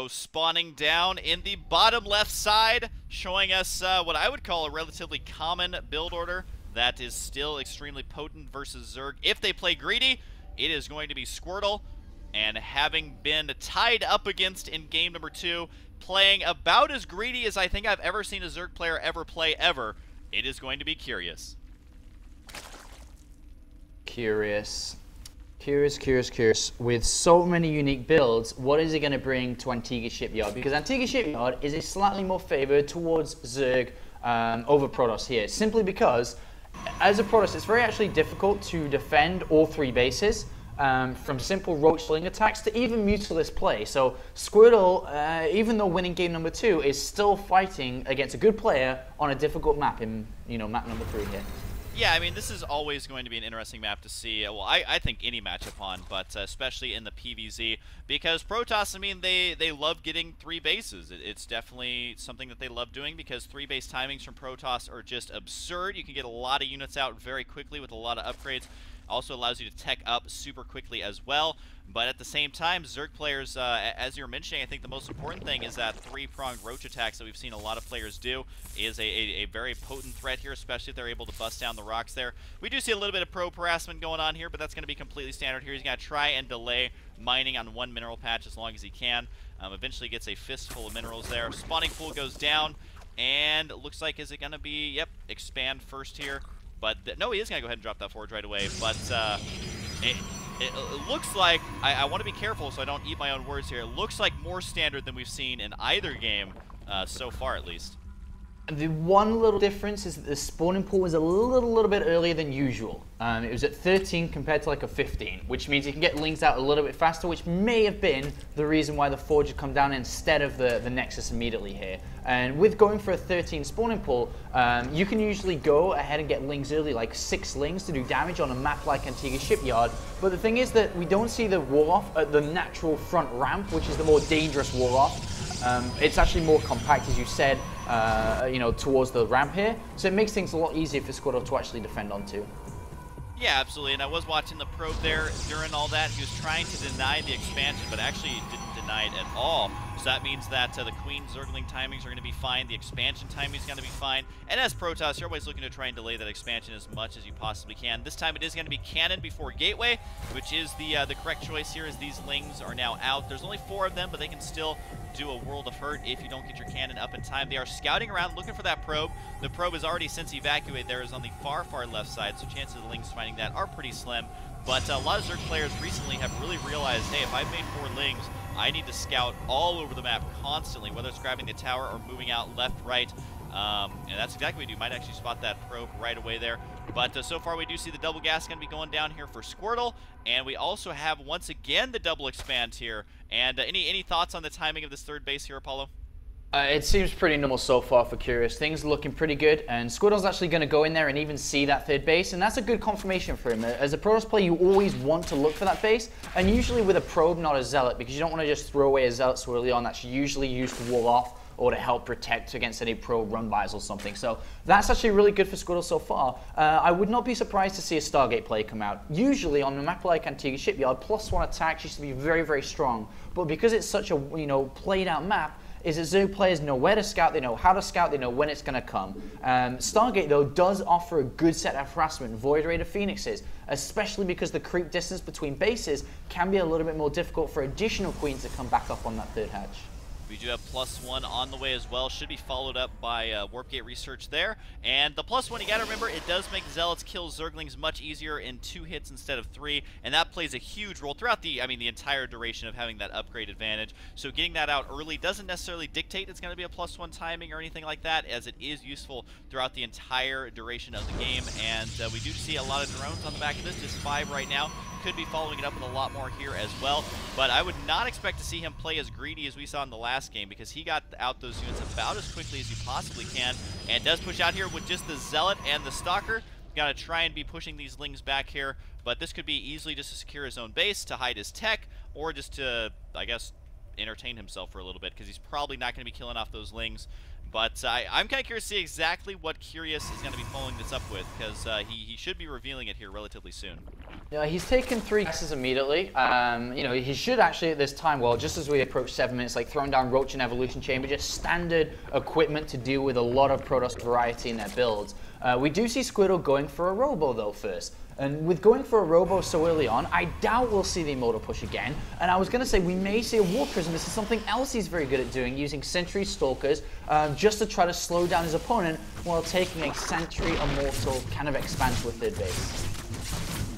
Ro spawning down in the bottom left side, showing us what I would call a relatively common build order that is still extremely potent versus Zerg. If they play greedy, it is going to be Squirtle, and having been tied up against in game number 2, playing about as greedy as I think I've ever seen a Zerg player ever play ever, it is going to be Curious. Curious. With so many unique builds, what is he going to bring to Antigua Shipyard? Because Antigua Shipyard is a slightly more favored towards Zerg over Protoss here, simply because as a Protoss, it's very actually difficult to defend all 3 bases. From simple roach sling attacks to even mutalist play. So Squirtle, even though winning game number 2, is still fighting against a good player on a difficult map in, map number 3 here. Yeah, I mean, this is always going to be an interesting map to see. Well, I think any matchup on, but especially in the PvZ, because Protoss, I mean, they love getting 3 bases. It's definitely something that they love doing because 3 base timings from Protoss are just absurd. You can get a lot of units out very quickly with a lot of upgrades. Also allows you to tech up super quickly as well. But at the same time, Zerg players, as you're mentioning, I think the most important thing is that 3-pronged roach attacks that we've seen a lot of players do is a very potent threat here, especially if they're able to bust down the rocks there. We do see a little bit of probe harassment going on here, but that's going to be completely standard here. He's going to try and delay mining on 1 mineral patch as long as he can. Eventually gets a fistful of minerals there. Spawning pool goes down, and it looks like, is it going to be, yep, expand first here. But no, he is going to go ahead and drop that forge right away. But it looks like, I want to be careful so I don't eat my own words here. It looks like more standard than we've seen in either game so far, at least. The one little difference is that the spawning pool was a little bit earlier than usual. It was at 13 compared to like a 15, which means you can get links out a little bit faster, which may have been the reason why the forge had come down instead of the Nexus immediately here. And with going for a 13 spawning pool, you can usually go ahead and get links early, like 6 links to do damage on a map like Antigua Shipyard. But the thing is that we don't see the wall-off at the natural front ramp, which is the more dangerous wall-off. It's actually more compact, as you said, towards the ramp here. So it makes things a lot easier for Squirtle to actually defend onto. Yeah, absolutely. And I was watching the probe there during all that. He was trying to deny the expansion, but actually didn't deny it at all. So that means that the Queen Zergling timings are going to be fine. The expansion timing is going to be fine. And as Protoss, you're always looking to try and delay that expansion as much as you possibly can. This time it is going to be Cannon before Gateway, which is the correct choice here, as these Lings are now out. There's only 4 of them, but they can still do a world of hurt if you don't get your cannon up in time. They are scouting around looking for that probe. The probe is already since evacuated. There is on the far left side, so chances of the Lings finding that are pretty slim. But a lot of Zerg players recently have really realized, hey, if I've made 4 Lings, I need to scout all over the map constantly, whether it's grabbing the tower or moving out left, right. And that's exactly what we do. You might actually spot that probe right away there. But so far we do see the double gas going to be going down here for Squirtle. And we also have, once again, the double expand here. And any thoughts on the timing of this 3rd base here, Apollo? It seems pretty normal so far for Curious. Things are looking pretty good, and Squirtle's actually going to go in there and even see that 3rd base, and that's a good confirmation for him. As a Protoss player, you always want to look for that base, and usually with a probe, not a zealot, because you don't want to just throw away a zealot so early on. That's usually used to wall off or to help protect against any probe run-bys or something. So that's actually really good for Squirtle so far. I would not be surprised to see a Stargate play come out. Usually on a map like Antigua Shipyard, +1 attacks used to be very, very strong, but because it's such a played out map, is that Zerg players know where to scout, they know how to scout, they know when it's going to come. Stargate, though, does offer a good set of harassment, Void Raider Phoenixes, especially because the creep distance between bases can be a little bit more difficult for additional Queens to come back up on that 3rd hatch. We do have +1 on the way as well. Should be followed up by Warp Gate research there. And the +1, you got to remember, it does make Zealots kill Zerglings much easier in 2 hits instead of 3. And that plays a huge role throughout the entire duration of having that upgrade advantage. So getting that out early doesn't necessarily dictate it's going to be a +1 timing or anything like that, as it is useful throughout the entire duration of the game. And we do see a lot of drones on the back of this, just 5 right now. Could be following it up with a lot more here as well, but I would not expect to see him play as greedy as we saw in the last game, because he got out those units about as quickly as you possibly can, and does push out here with just the Zealot and the Stalker. Got to try and be pushing these Lings back here, but this could be easily just to secure his own base, to hide his tech, or just to, I guess, entertain himself for a little bit, because he's probably not going to be killing off those Lings But I'm kind of curious to see exactly what Curious is going to be following this up with, because he should be revealing it here relatively soon. Yeah, he's taken 3 gases immediately. You know, he should actually at this time, well, just as we approach 7 minutes, like throwing down Roach and Evolution Chamber, just standard equipment to deal with a lot of Protoss variety in their builds. We do see Squirtle going for a Robo though first. And with going for a Robo so early on, I doubt we'll see the Immortal push again. And I was going to say we may see a War Prism. This is something else he's very good at doing, using Sentry Stalkers just to try to slow down his opponent while taking a Sentry Immortal kind of expanse with third base.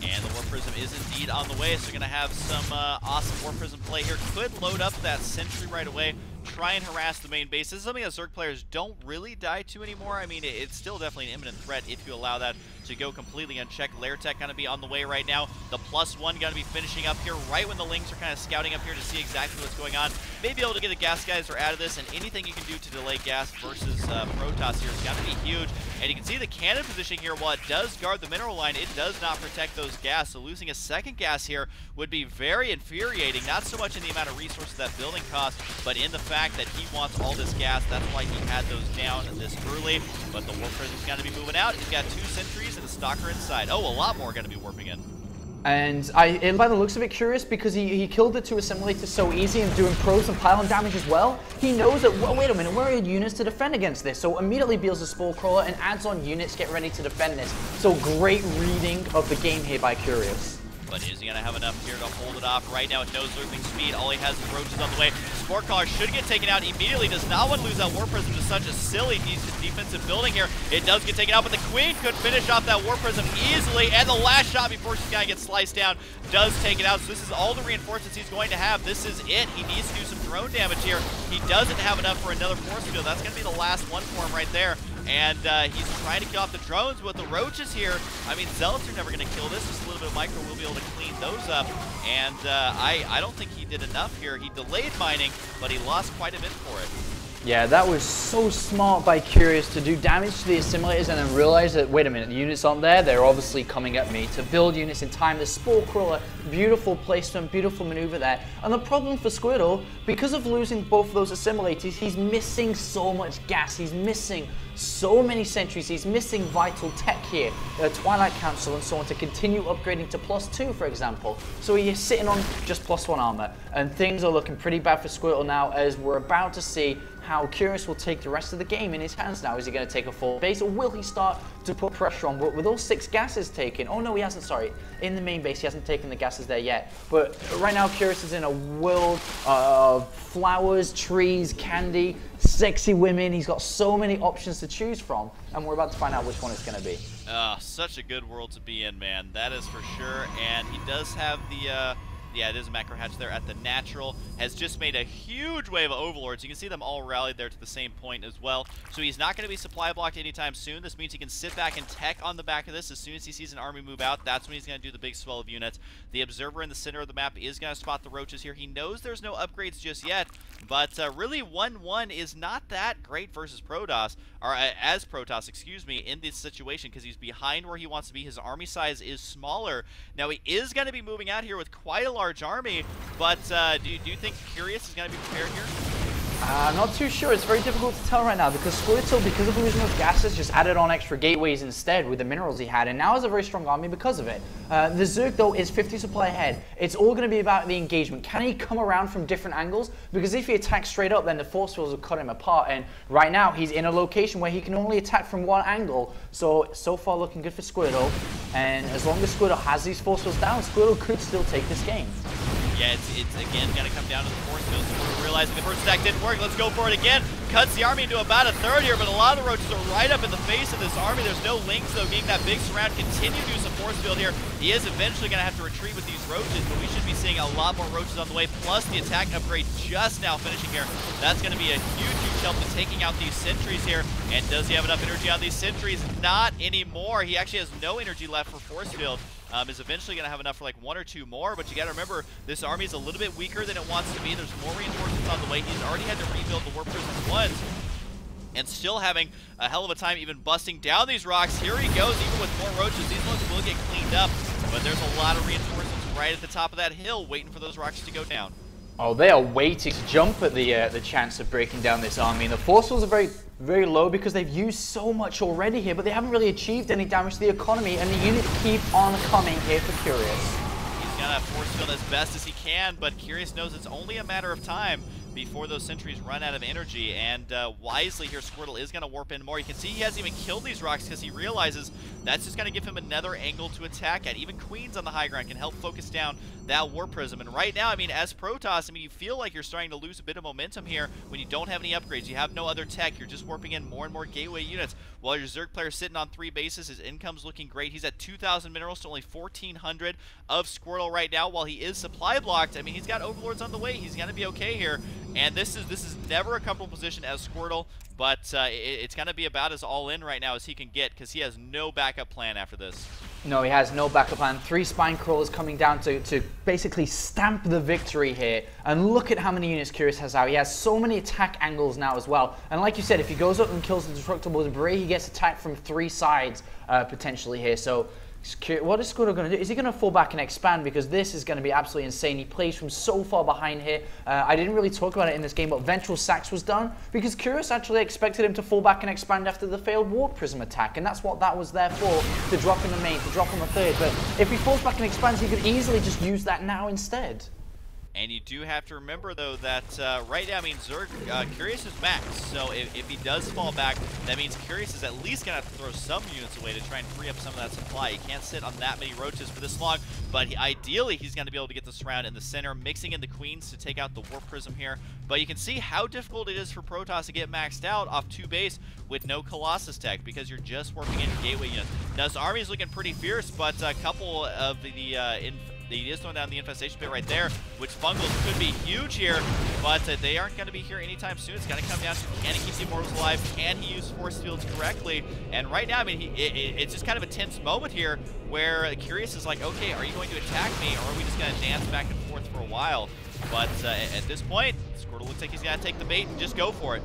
And the War Prism is indeed on the way, so you're going to have some awesome War Prism play here. Could load up that Sentry right away, try and harass the main base. This is something that Zerg players don't really die to anymore. I mean, it's still definitely an imminent threat if you allow that to go completely unchecked. Lair Tech going to be on the way right now. The +1 going to be finishing up here right when the Lings are kind of scouting up here to see exactly what's going on. Maybe able to get the Gas Geyser out of this, and anything you can do to delay Gas versus Protoss here is going to be huge. And you can see the cannon positioning here, while it does guard the mineral line, it does not protect those gas. So losing a second gas here would be very infuriating, not so much in the amount of resources that building costs, but in the fact that he wants all this gas. That's why he had those down this early. But the War Prism's got to be moving out. He's got 2 sentries and a Stalker inside. Oh, a lot more going to be warping in. And by the looks of it, Curious, because he killed the 2 assimilators so easy and doing probes and pylon damage as well, he knows that, well, wait a minute, where are units to defend against this? So immediately builds a Spore Crawler and adds on units, get ready to defend this. So great reading of the game here by Curious. But is he going to have enough here to hold it off right now with no losing speed? All he has is Roaches on the way. Spore Crawler should get taken out immediately. Does not want to lose that War Prism to such a silly defensive building here. It does get taken out, but the Queen could finish off that War Prism easily. And the last shot before she's going to get sliced down does take it out. So this is all the reinforcements he's going to have. This is it. He needs to do some drone damage here. He doesn't have enough for another force field. That's going to be the last one for him right there. And he's trying to kill off the drones with the Roaches here. I mean, Zealots are never going to kill this. Just a little bit of micro will be able to clean those up. And I don't think he did enough here. He delayed mining, but he lost quite a bit for it. Yeah, that was so smart by Curious to do damage to the assimilators and then realize that, wait a minute, the units aren't there, they're obviously coming at me. To build units in time, the Spore Crawler, beautiful placement, beautiful maneuver there. And the problem for Squirtle, because of losing both of those assimilators, he's missing so much gas, he's missing so many sentries, he's missing vital tech here, Twilight Council and so on, to continue upgrading to +2, for example. So he's sitting on just +1 armor, and things are looking pretty bad for Squirtle now, as we're about to see how Curious will take the rest of the game in his hands now. Is he going to take a full base, or will he start to put pressure on? But with all 6 gases taken, oh no, he hasn't, sorry, in the main base, he hasn't taken the gases there yet. But right now, Curious is in a world of flowers, trees, candy, sexy women. He's got so many options to choose from, and we're about to find out which one it's going to be. Such a good world to be in, man. That is for sure. And he does have the yeah, it is a macro hatch there at the natural. Has just made a huge wave of overlords. You can see them all rallied there to the same point as well. So he's not going to be supply blocked anytime soon. This means he can sit back and tech on the back of this. As soon as he sees an army move out, that's when he's going to do the big swell of units. The observer in the center of the map is going to spot the Roaches here. He knows there's no upgrades just yet, but really 1-1 is not that great versus Protoss, or as Protoss, excuse me, in this situation, because he's behind where he wants to be. His army size is smaller. Now he is going to be moving out here with quite a large army, but do you think Curious is going to be prepared here? I'm not too sure. It's very difficult to tell right now because Squirtle, because of losing those gases, just added on extra gateways instead with the minerals he had, and now has a very strong army because of it. The Zerg, though, is 50 supply ahead. It's all going to be about the engagement. Can he come around from different angles? Because if he attacks straight up, then the force fields will cut him apart, and right now he's in a location where he can only attack from one angle. So far looking good for Squirtle, and as long as Squirtle has these force fields down, Squirtle could still take this game. Yeah, it's again going to come down to the force fields. We're realizing the first attack didn't work. Let's go for it again. Cuts the army into about a third here, but a lot of the Roaches are right up in the face of this army. There's no links, though, being that big surround. Continue to do some force field here. He is eventually going to have to retreat with these Roaches, but we should be seeing a lot more Roaches on the way, plus the attack upgrade just now finishing here. That's going to be a huge, huge help to taking out these sentries here. And does he have enough energy on these sentries? Not anymore. He actually has no energy left for force field. Is eventually going to have enough for like 1 or 2 more, but you got to remember, this army is a little bit weaker than it wants to be. There's more reinforcements on the way. He's already had to rebuild the War Prism once, and still having a hell of a time even busting down these rocks. Here he goes, even with more Roaches. These ones will get cleaned up, but there's a lot of reinforcements right at the top of that hill waiting for those rocks to go down. Oh, they are waiting to jump at the chance of breaking down this army. And the force fields are very very low because they've used so much already here, but they haven't really achieved any damage to the economy, and the units keep on coming here for Curious. He's gonna force field as best as he can, but Curious knows it's only a matter of time before those sentries run out of energy, and wisely here, Squirtle is going to warp in more. You can see he hasn't even killed these rocks because he realizes that's just going to give him another angle to attack at. Even Queens on the high ground can help focus down that Warp Prism, and right now, I mean, as Protoss, I mean, you feel like you're starting to lose a bit of momentum here when you don't have any upgrades. You have no other tech. You're just warping in more and more gateway units. While your Zerg player sitting on 3 bases, his income's looking great. He's at 2,000 minerals to only 1,400 of Squirtle right now. While he is supply blocked, I mean, he's got Overlords on the way. He's going to be okay here. And this is never a comfortable position as Squirtle, but it's going to be about as all-in right now as he can get because he has no backup plan after this. No, he has no backup plan. 3 Spine Crawlers coming down to basically stamp the victory here. And look at how many units Curious has out. He has so many attack angles now as well. And like you said, if he goes up and kills the Destructible Debris, he gets attacked from 3 sides potentially here. So what is Squirtle going to do? Is he going to fall back and expand? Because this is going to be absolutely insane. He plays from so far behind here. I didn't really talk about it in this game, but Ventral Sax was done because Curious actually expected him to fall back and expand after the failed Warp Prism attack. And that's what that was there for, to drop in the main, to drop on the third. But if he falls back and expands, he could easily just use that now instead. And you do have to remember, though, that right now, I mean, Zerg, Curious is maxed. So if he does fall back, that means Curious is at least going to have to throw some units away to try and free up some of that supply. He can't sit on that many roaches for this long, but ideally, he's going to be able to get this round in the center, mixing in the Queens to take out the Warp Prism here. But you can see how difficult it is for Protoss to get maxed out off 2 base with no Colossus tech because you're just working in gateway units. Now, his army is looking pretty fierce, but a couple of he is throwing down the infestation pit right there, which Fungals could be huge here, but they aren't going to be here anytime soon. It's going to come down to, can he keep the Immortals alive? Can he use force fields correctly? And right now, I mean, it's just kind of a tense moment here where Curious is like, okay, are you going to attack me, or are we just going to dance back and forth for a while? But at this point, Squirtle looks like he's going to take the bait and just go for it.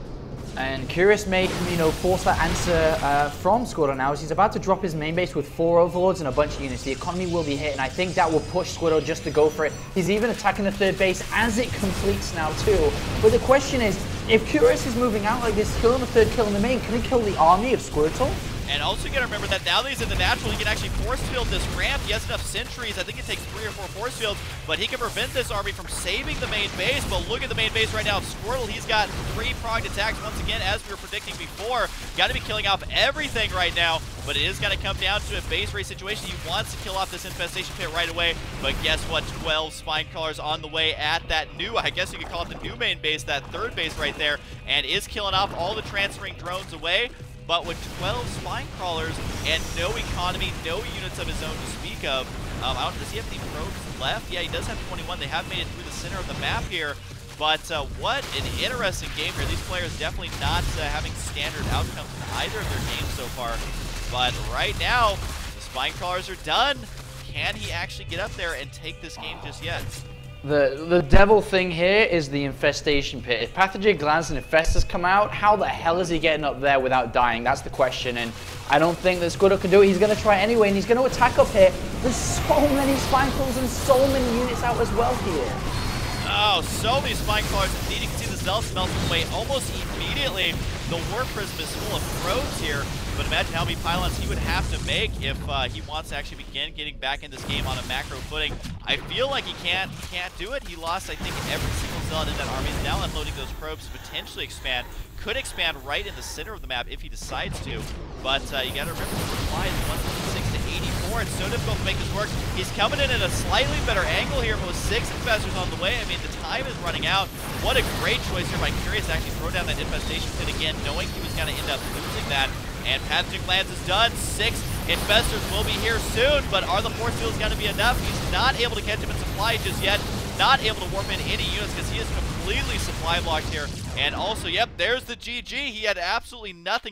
And Curious may, force that answer from Squirtle now as he's about to drop his main base with 4 Overlords and a bunch of units. The economy will be hit, and I think that will push Squirtle just to go for it. He's even attacking the 3rd base as it completes now too. But the question is, if Curious is moving out like this, killing the 3rd, killing the main, can he kill the army of Squirtle? And also you gotta remember that now that he's in the natural, he can actually force field this ramp. He has enough sentries. I think it takes 3 or 4 force fields, but he can prevent this army from saving the main base. But look at the main base right now of Squirtle. He's got 3 pronged attacks once again, as we were predicting before. Gotta be killing off everything right now, but it is gonna come down to a base race situation. He wants to kill off this infestation pit right away, but guess what? 12 Spine Crawlers on the way at that new, I guess you could call it the new main base, that 3rd base right there, and is killing off all the transferring drones away. But with 12 Spine Crawlers and no economy, no units of his own to speak of, does he have any probes left? Yeah, he does have 21. They have made it through the center of the map here. But what an interesting game here. These players definitely not having standard outcomes in either of their games so far. But right now, the Spine Crawlers are done. Can he actually get up there and take this game just yet? The devil thing here is the infestation pit. If Pathogen Glands and Infestors come out, how the hell is he getting up there without dying? That's the question, and I don't think that Squirtle can do it. He's going to try anyway, and he's going to attack up here. There's so many Spine Crawlers and so many units out as well here. Oh, so many Spine Crawlers. Indeed, you can see the Zealots melting away almost immediately. The Warp Prism is full of probes here, but imagine how many pylons he would have to make if he wants to actually begin getting back in this game on a macro footing. I feel like he can't do it. He lost, I think, every single Zealot in that army. He's now unloading those probes to potentially expand. Could expand right in the center of the map if he decides to, but you got to remember the supply is 156 to 84. It's so difficult to make this work. He's coming in at a slightly better angle here with 6 Infestors on the way. I mean, the time is running out. What a great choice here by Curious to actually throw down that infestation pit again, knowing he was going to end up losing that. And Pathogen Glands is done. 6 Infestors will be here soon, but are the force fields going to be enough? He's not able to catch him in supply just yet. Not able to warp in any units because he is completely supply blocked here. And also, yep, there's the GG. He had absolutely nothing